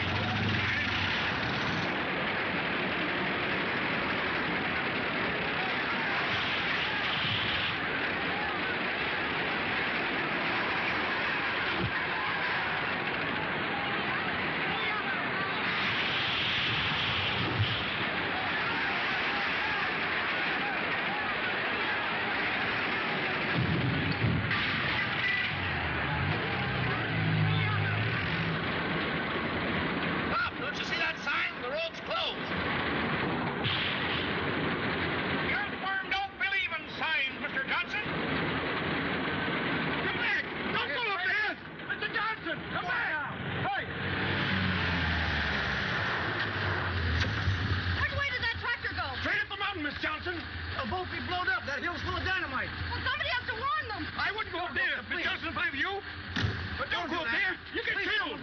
roof be blown up. That hill's full of dynamite. Well, somebody has to warn them. I wouldn't go up there. If Johnson if I were you. But don't go up there. You get killed.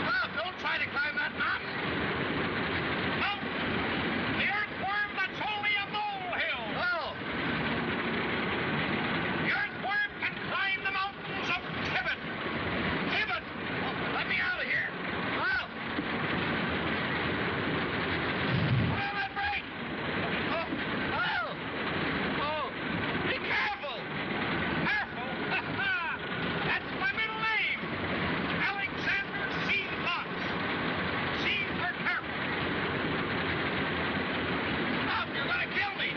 Well, don't try to climb that mountain. No. The earthworm, that's only a molehill. Oh. The earthworm can climb the mountains of Kibbee. Kibbee! Oh, let me out of here. Well. Put on that brake. Oh. Well. Oh, be careful. Careful? That's my middle name. Alexander C. Fox. C for careful. Stop, you're going to kill me.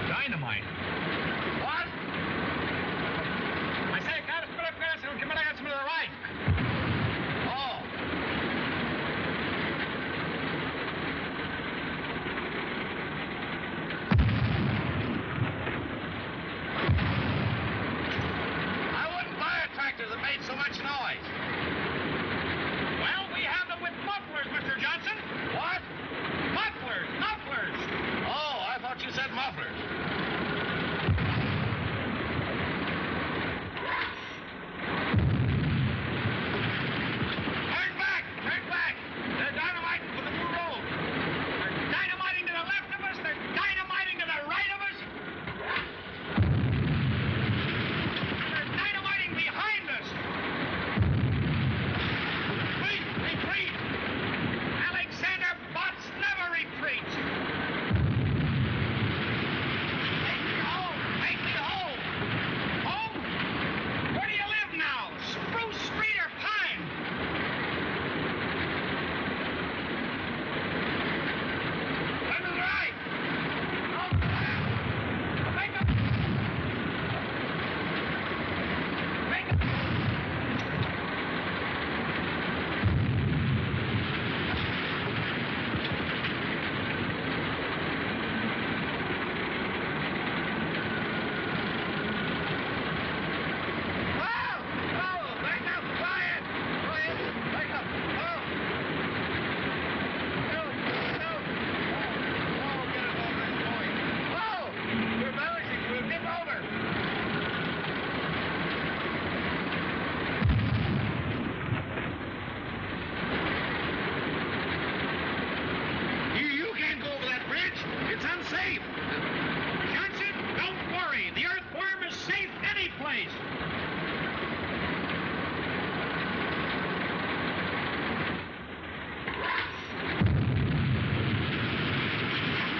Dynamite. What? I say, cara, espera, se non chiamare ragazzi to the right. Oh. I wouldn't buy a tractor that made so much noise. Well, we have them with mufflers, Mr. Johnson. What? Mufflers, mufflers. Oh, I thought you said mufflers. Turn back! Turn back! They're dynamiting for the new road. They're dynamiting to the left of us. They're dynamiting to the right of us. They're dynamiting behind us. Retreat! Retreat! Alexander Botts never retreats. Take me home! Take me home! Home? Where do you live now? Spruce Street or Pine? Turn to the right! Out to the left. Make a... Make a... You can't go over that bridge. It's unsafe. Johnson, don't worry. The earthworm is safe any place.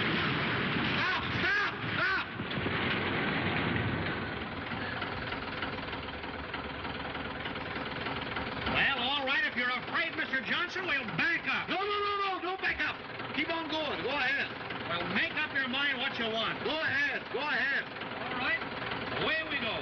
Stop! Stop! Stop! Well, all right. If you're afraid, Mr. Johnson, we'll back up. No, don't back up. Keep on going. Go ahead. Well, make up your mind what you want. Go ahead. Go ahead. All right. Away we go.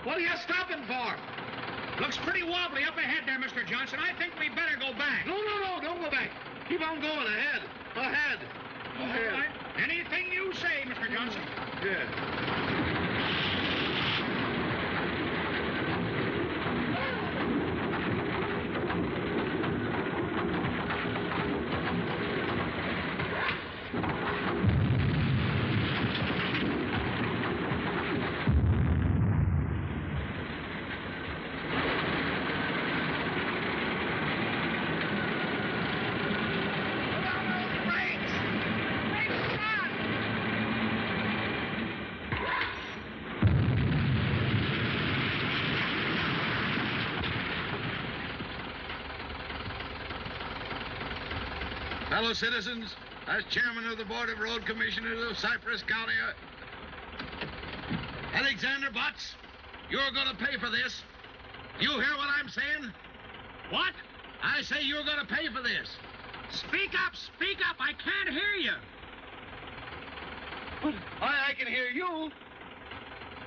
What are you stopping for? Looks pretty wobbly up ahead there, Mr. Johnson. I think we better go back. No, don't go back. Keep on going. Ahead. Ahead. All right. Anything you say, Mr. Johnson. Yeah. Fellow citizens, as chairman of the Board of Road Commissioners of Cypress County, Alexander Botts, you're going to pay for this. You hear what I'm saying? What? I say you're going to pay for this. Speak up, speak up. I can't hear you. I can hear you.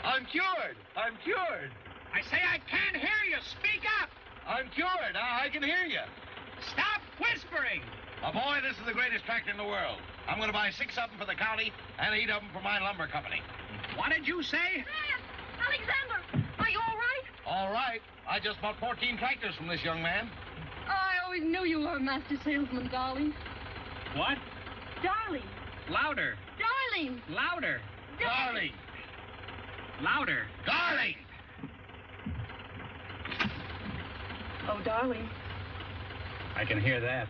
I'm cured. I'm cured. I say I can't hear you. Speak up. I'm cured. I can hear you. Stop whispering. Oh, boy, this is the greatest tractor in the world. I'm going to buy 6 of them for the county and 8 of them for my lumber company. What did you say? Alexander, are you all right? All right. I just bought 14 tractors from this young man. Oh, I always knew you were a master salesman, darling. What? Darling. Louder. Darling. Louder. Darling. Louder. Darling. Oh, darling. I can hear that.